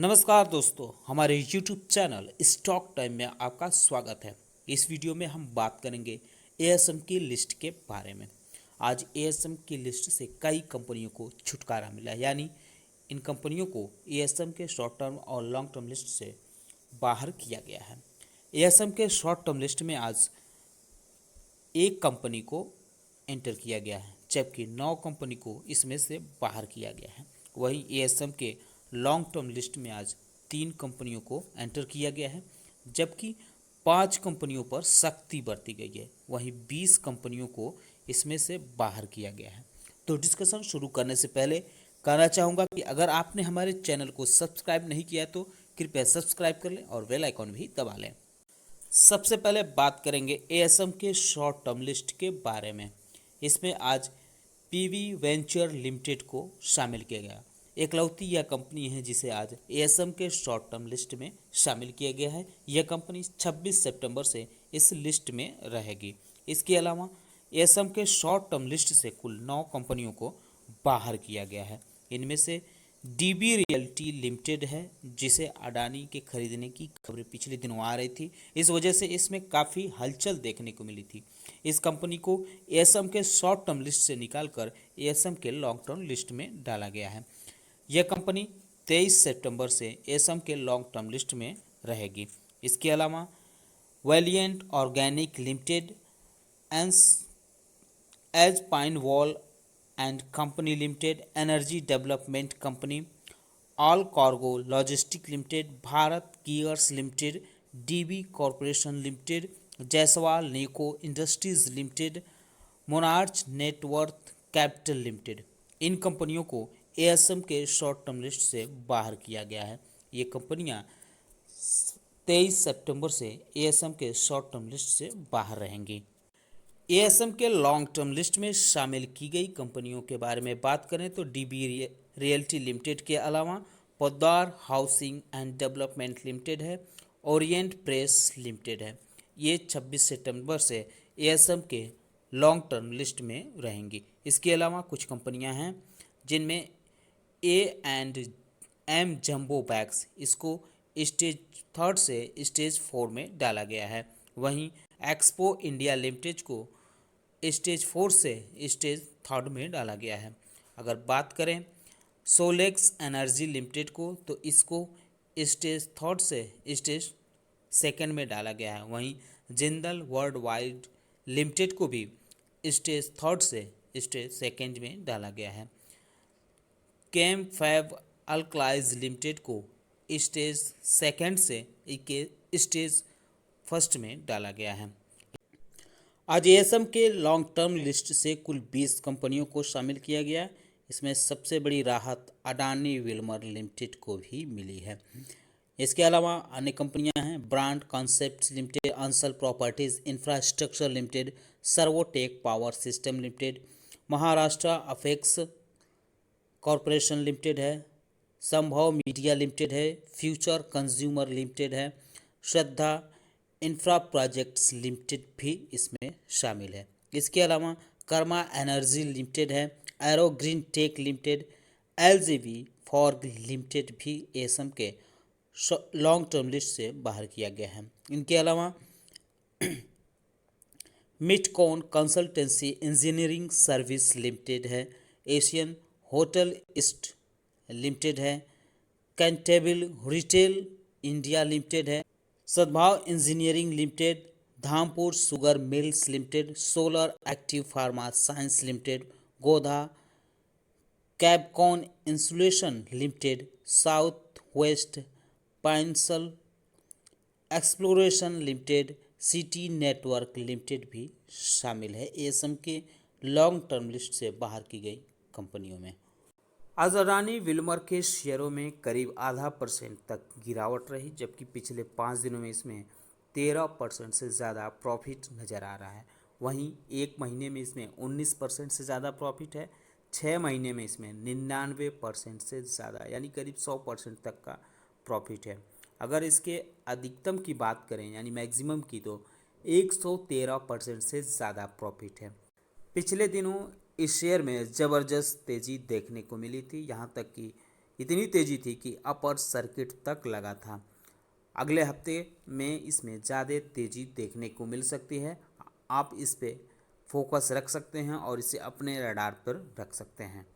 नमस्कार दोस्तों, हमारे YouTube चैनल स्टॉक टाइम में आपका स्वागत है। इस वीडियो में हम बात करेंगे एएसएम की लिस्ट के बारे में। आज एएसएम की लिस्ट से कई कंपनियों को छुटकारा मिला, यानी इन कंपनियों को एएसएम के शॉर्ट टर्म और लॉन्ग टर्म लिस्ट से बाहर किया गया है। एएसएम के शॉर्ट टर्म लिस्ट में आज एक कंपनी को एंटर किया गया है, जबकि 9 कंपनी को इसमें से बाहर किया गया है। वहीं एएसएम के लॉन्ग टर्म लिस्ट में आज 3 कंपनियों को एंटर किया गया है, जबकि 5 कंपनियों पर सख्ती बरती गई है। वहीं 20 कंपनियों को इसमें से बाहर किया गया है। तो डिस्कशन शुरू करने से पहले कहना चाहूँगा कि अगर आपने हमारे चैनल को सब्सक्राइब नहीं किया तो कृपया सब्सक्राइब कर लें और बेल आइकॉन भी दबा लें। सबसे पहले बात करेंगे एएसएम के शॉर्ट टर्म लिस्ट के बारे में। इसमें आज पीवी वेंचर लिमिटेड को शामिल किया गया। एकलौती यह कंपनी है जिसे आज एएसएम के शॉर्ट टर्म लिस्ट में शामिल किया गया है। यह कंपनी 26 सितंबर से इस लिस्ट में रहेगी। इसके अलावा एएसएम के शॉर्ट टर्म लिस्ट से कुल 9 कंपनियों को बाहर किया गया है। इनमें से डीबी रियल्टी लिमिटेड है, जिसे अडानी के खरीदने की खबरें पिछले दिनों आ रही थी। इस वजह से इसमें काफ़ी हलचल देखने को मिली थी। इस कंपनी को एएसएम के शॉर्ट टर्म लिस्ट से निकालकर एएसएम के लॉन्ग टर्म लिस्ट में डाला गया है। यह कंपनी 23 सितंबर से एएसएम के लॉन्ग टर्म लिस्ट में रहेगी। इसके अलावा वैलिएंट ऑर्गेनिक लिमिटेड, एज पाइन वॉल and company limited, energy development company, all cargo logistic limited, Bharat gears limited, DB corporation limited, Jayaswal Neco industries limited, Monarch Networth Capital Limited, इन कंपनियों को एएसएम के शॉर्ट टर्म लिस्ट से बाहर किया गया है। ये कंपनियां 23 सितंबर से एएसएम के शॉर्ट टर्म लिस्ट से बाहर रहेंगी। एएसएम के लॉन्ग टर्म लिस्ट में शामिल की गई कंपनियों के बारे में बात करें तो डीबी रियल्टी लिमिटेड के अलावा Poddar housing and development limited है, ओरिएंट प्रेस लिमिटेड है। ये 26 सितंबर से एएसएम के लॉन्ग टर्म लिस्ट में रहेंगी। इसके अलावा कुछ कंपनियां हैं जिनमें A&M जंबो बैग्स, इसको स्टेज 3 से स्टेज 4 में डाला गया है। वहीं एक्सपो इंडिया लिमिटेड को स्टेज 4 से स्टेज 3 में डाला गया है। अगर बात करें सोलेक्स एनर्जी लिमिटेड को, तो इसको स्टेज 3 से स्टेज 2 में डाला गया है। वहीं जिंदल वर्ल्ड वाइड लिमिटेड को भी स्टेज 3 से स्टेज 2 में डाला गया है। केम फैब अल्कलाइज लिमिटेड को स्टेज 2 से स्टेज 1 में डाला गया है। आज एएसएम के लॉन्ग टर्म लिस्ट से कुल 20 कंपनियों को शामिल किया गया। इसमें सबसे बड़ी राहत अडानी विल्मर लिमिटेड को भी मिली है। इसके अलावा अन्य कंपनियां हैं brand concepts limited, Ansal properties infrastructure limited, Servotech power system limited, Maharashtra apex corporation limited है, संभव मीडिया लिमिटेड है, फ्यूचर कंज्यूमर लिमिटेड है, श्रद्धा इंफ्रा प्रोजेक्ट्स लिमिटेड भी इसमें शामिल है। इसके अलावा कर्मा एनर्जी लिमिटेड है, aero green tech limited, LGB forge limited भी एएसएम के लॉन्ग टर्म लिस्ट से बाहर किया गया है। इनके अलावा Midcon consultancy engineering service limited है, एशियन होटल ईस्ट लिमिटेड है, कैंटेबल रिटेल इंडिया लिमिटेड है, Sadbhav engineering limited, Dhampur sugar mills limited, solar active pharma science limited, Godha Cabcon insulation limited, south west pinnacle exploration limited, city network limited भी शामिल है ASM के long term list से बाहर की गई कंपनियों में। आज अडानी विल्मर के शेयरों में करीब ½ % तक गिरावट रही, जबकि पिछले 5 दिनों में इसमें 13% से ज़्यादा प्रॉफिट नज़र आ रहा है। वहीं एक महीने में इसमें 19% से ज़्यादा प्रॉफिट है, 6 महीने में इसमें 99% से ज़्यादा यानी करीब 100% तक का प्रॉफिट है। अगर इसके अधिकतम की बात करें यानी मैक्सिमम की, तो 113% से ज़्यादा प्रॉफिट है। पिछले दिनों इस शेयर में ज़बरदस्त तेज़ी देखने को मिली थी, यहाँ तक कि इतनी तेज़ी थी कि अपर सर्किट तक लगा था। अगले हफ्ते में इसमें ज़्यादा तेज़ी देखने को मिल सकती है। आप इस पे फोकस रख सकते हैं और इसे अपने रडार पर रख सकते हैं।